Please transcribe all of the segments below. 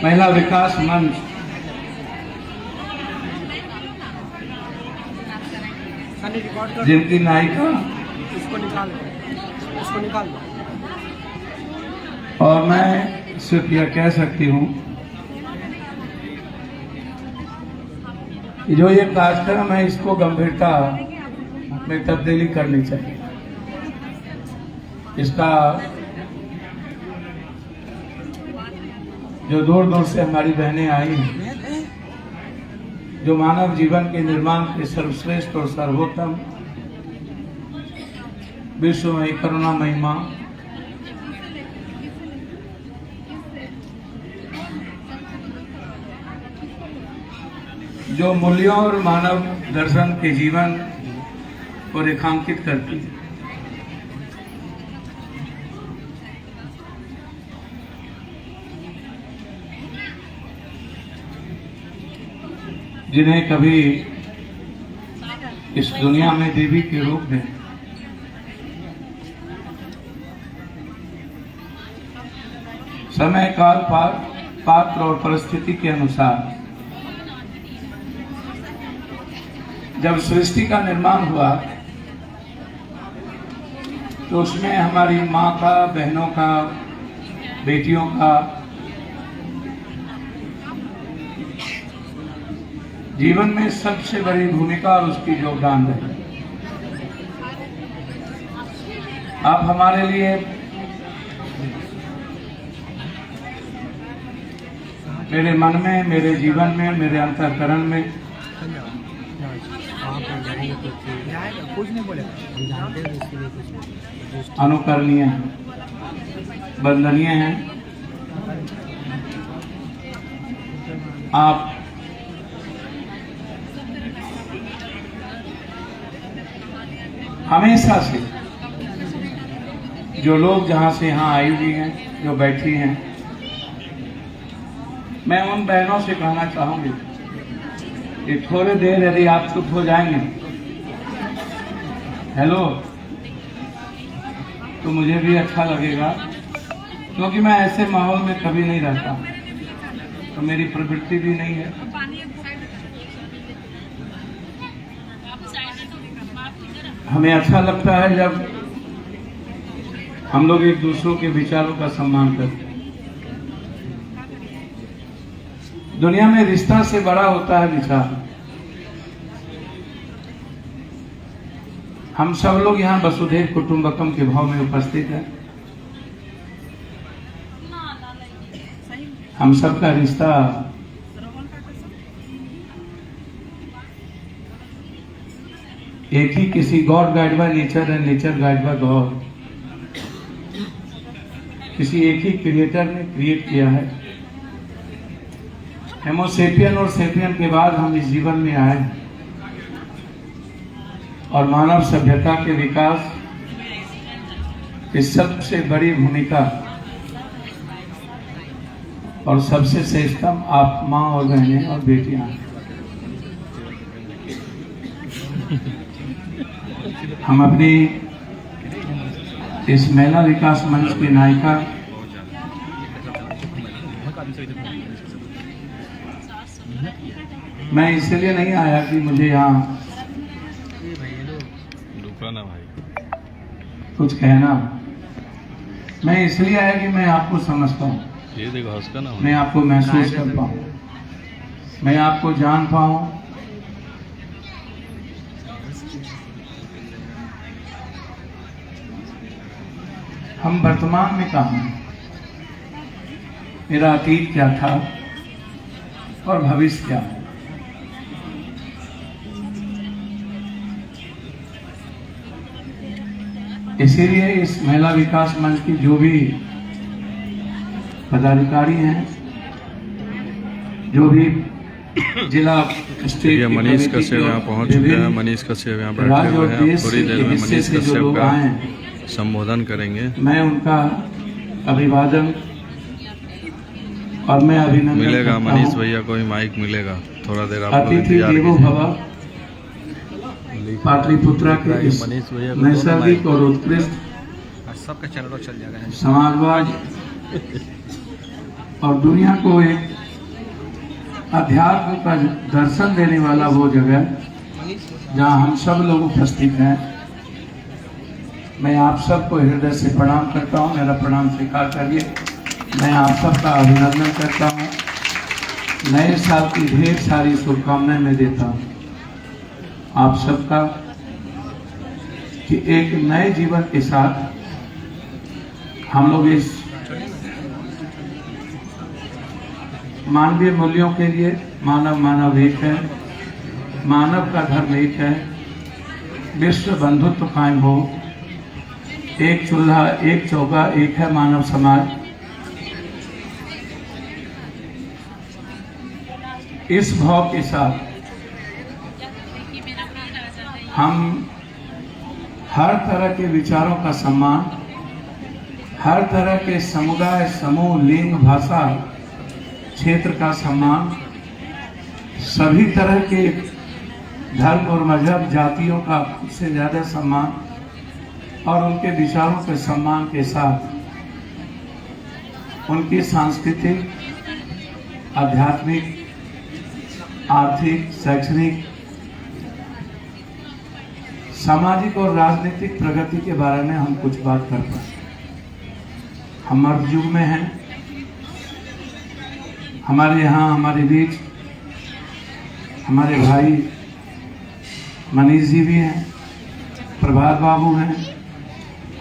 महिला विकास मंच जिनकी नायिका और मैं सिर्फ यह कह सकती हूँ कि जो ये कार्यक्रम है इसको गंभीरता में तब्दीली करनी चाहिए। इसका जो दूर दूर से हमारी बहनें आई हैं, जो मानव जीवन के निर्माण के सर्वश्रेष्ठ और सर्वोत्तम विश्वमयी करुणामयी मां जो मूल्यों और मानव दर्शन के जीवन को रेखांकित करती है, जिन्हें कभी इस दुनिया में देवी के रूप में समय काल पात्र और परिस्थिति के अनुसार जब सृष्टि का निर्माण हुआ तो उसमें हमारी माँ का, बहनों का, बेटियों का जीवन में सबसे बड़ी भूमिका और उसकी योगदान रही। आप हमारे लिए मेरे मन में, मेरे जीवन में, मेरे अंतःकरण में अनुकरणीय हैं, वंदनीय हैं। आप हमेशा से जो लोग जहां से यहाँ आई हुई हैं, जो बैठी हैं, मैं उन बहनों से कहना चाहूंगी कि थोड़ी देर यदि आप चुप हो जाएंगे, हेलो, तो मुझे भी अच्छा लगेगा, क्योंकि मैं ऐसे माहौल में कभी नहीं रहता, तो मेरी प्रवृत्ति भी नहीं है। हमें अच्छा लगता है जब हम लोग एक दूसरों के विचारों का सम्मान करते हैं। दुनिया में रिश्ता से बड़ा होता है विचार। हम सब लोग यहाँ वसुधैव कुटुंबकम के भाव में उपस्थित हैं। हम सबका रिश्ता एक ही किसी god guide by nature and nature guide by god, किसी एक ही क्रिएटर ने क्रिएट किया है। हेमोसेपियन और सेपियन के बाद हम इस जीवन में आए और मानव सभ्यता के विकास की सबसे बड़ी भूमिका और सबसे श्रेष्ठतम आप माँ और बहनें और बेटियां हैं। हम अपनी इस महिला विकास मंच की नायिका मैं इसलिए नहीं आया कि मुझे यहाँ कुछ कहना, मैं इसलिए आया कि मैं आपको समझ पाऊँ, मैं आपको महसूस कर पाऊँ, मैं आपको जान पाऊँ। हम वर्तमान में कहाँ हैं, मेरा अतीत क्या था और भविष्य क्या है। इसीलिए इस महिला विकास मंच की जो भी पदाधिकारी हैं, जो भी जिला स्टेट मनीष कश्यप यहाँ पहुँच चुके हैं। मनीष कश्यप यहाँ बैठे हुए हैं। थोड़ी देर में मनीष कश्यप का संबोधन करेंगे। मैं उनका अभिवादन और मैं अभिनंदन मिलेगा। मनीष भैया को भी माइक मिलेगा, थोड़ा देर आप लोग अतिथि इंतजार देवो कीजिए। भव पाटलिपुत्रा के इस नैसर्गिक और उत्कृष्ट सबका चैनल चल जाएगा समाजवाद और दुनिया को एक अध्यात्म का दर्शन देने वाला वो जगह जहाँ हम सब लोग उपस्थित हैं। मैं आप सबको हृदय से प्रणाम करता हूँ, मेरा प्रणाम स्वीकार करिए। मैं आप सबका अभिनंदन करता हूँ, नए साल की ढेर सारी शुभकामनाएं मैं देता हूँ आप सबका कि एक नए जीवन के साथ हम लोग इस मानवीय मूल्यों के लिए मानव एक है, मानव का धर्म एक है, विश्व बंधुत्व कायम हो, एक चूल्हा एक चौका एक है मानव समाज। इस भाव के साथ हम हर तरह के विचारों का सम्मान, हर तरह के समुदाय समूह लिंग भाषा क्षेत्र का सम्मान, सभी तरह के धर्म और मजहब जातियों का सबसे ज्यादा सम्मान और उनके विचारों के सम्मान के साथ उनकी सांस्कृतिक, आध्यात्मिक, आर्थिक, शैक्षणिक, सामाजिक और राजनीतिक प्रगति के बारे में हम कुछ बात कर पाए। हम मर्द युग में हैं, हमारे यहाँ हमारे बीच हमारे भाई मनीष जी भी हैं, प्रभात बाबू हैं,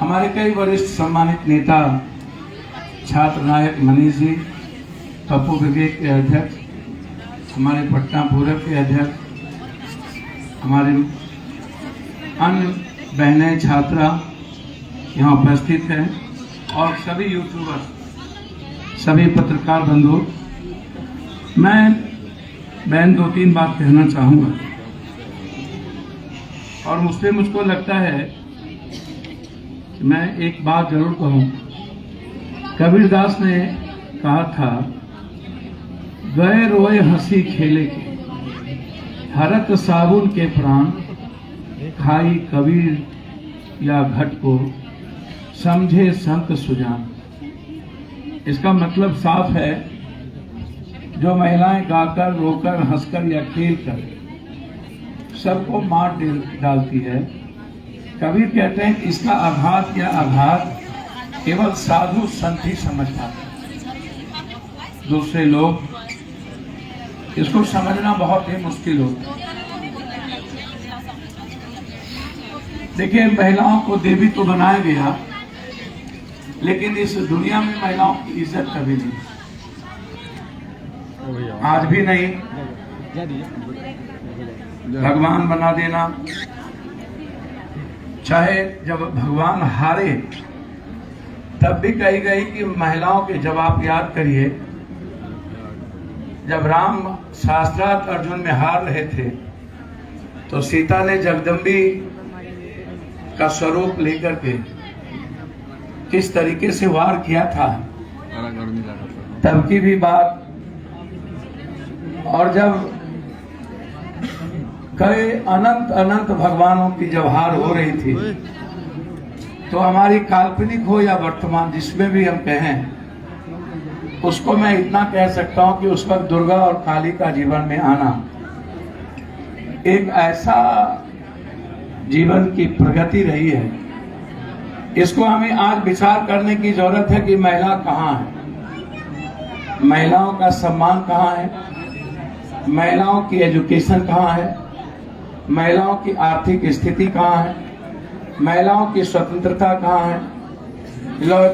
हमारे कई वरिष्ठ सम्मानित नेता, छात्र नायक मनीष जी, तपो विवेक के अध्यक्ष, हमारे पटना पूरब के अध्यक्ष, हमारे अन्य बहनें छात्रा यहाँ उपस्थित हैं और सभी यूट्यूबर, सभी पत्रकार बंधु। मैं बहन 2-3 बात कहना चाहूँगा और मुझको लगता है कि मैं एक बात जरूर कहूँ। कबीरदास ने कहा था, गए रोए हंसी खेले के, हरत साबुन के प्राण, खाई कबीर या घट को, समझे संत सुजान। इसका मतलब साफ है, जो महिलाएं गाकर, रोकर, हंसकर या खेलकर सबको मार डालती है, कबीर कहते हैं कि इसका आघात या आघात केवल साधु संत ही समझ पाते, दूसरे लोग इसको समझना बहुत ही मुश्किल होता है। देखिए, महिलाओं को देवी तो बनाया गया, लेकिन इस दुनिया में महिलाओं की इज्जत कभी नहीं, आज भी नहीं। भगवान बना देना, चाहे जब भगवान हारे तब भी कही गई कि महिलाओं के, जब आप याद करिए, जब राम शास्त्रार्थ अर्जुन में हार रहे थे तो सीता ने जगदम्बी का स्वरूप लेकर के किस तरीके से वार किया था, तब की भी बात। और जब कई अनंत अनंत भगवानों की जब हार हो रही थी, तो हमारी काल्पनिक हो या वर्तमान, जिसमें भी हम कहें, उसको मैं इतना कह सकता हूं कि उस वक्त दुर्गा और काली का जीवन में आना एक ऐसा जीवन की प्रगति रही है। इसको हमें आज विचार करने की जरूरत है कि महिला कहाँ है, महिलाओं का सम्मान कहाँ है, महिलाओं की एजुकेशन कहाँ है, महिलाओं की आर्थिक स्थिति कहाँ है, महिलाओं की स्वतंत्रता कहाँ है,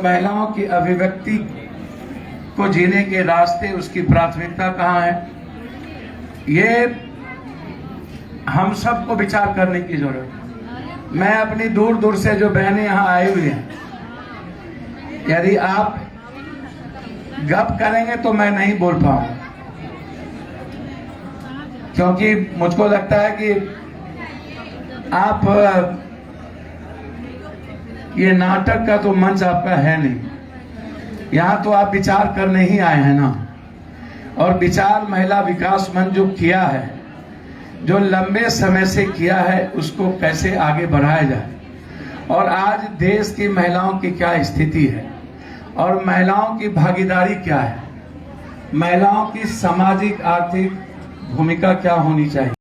महिलाओं की अभिव्यक्ति को जीने के रास्ते, उसकी प्राथमिकता कहाँ है। ये हम सबको विचार करने की जरूरत है। मैं अपनी दूर दूर से जो बहनें यहाँ आई हुई हैं, यदि आप गप करेंगे तो मैं नहीं बोल पाऊंगा, क्योंकि मुझको लगता है कि आप, ये नाटक का तो मंच आपका है नहीं, यहाँ तो आप विचार करने ही आए हैं ना। और विचार महिला विकास मंच जो किया है, जो लंबे समय से किया है, उसको कैसे आगे बढ़ाया जाए, और आज देश की महिलाओं की क्या स्थिति है और महिलाओं की भागीदारी क्या है, महिलाओं की सामाजिक आर्थिक भूमिका क्या होनी चाहिए।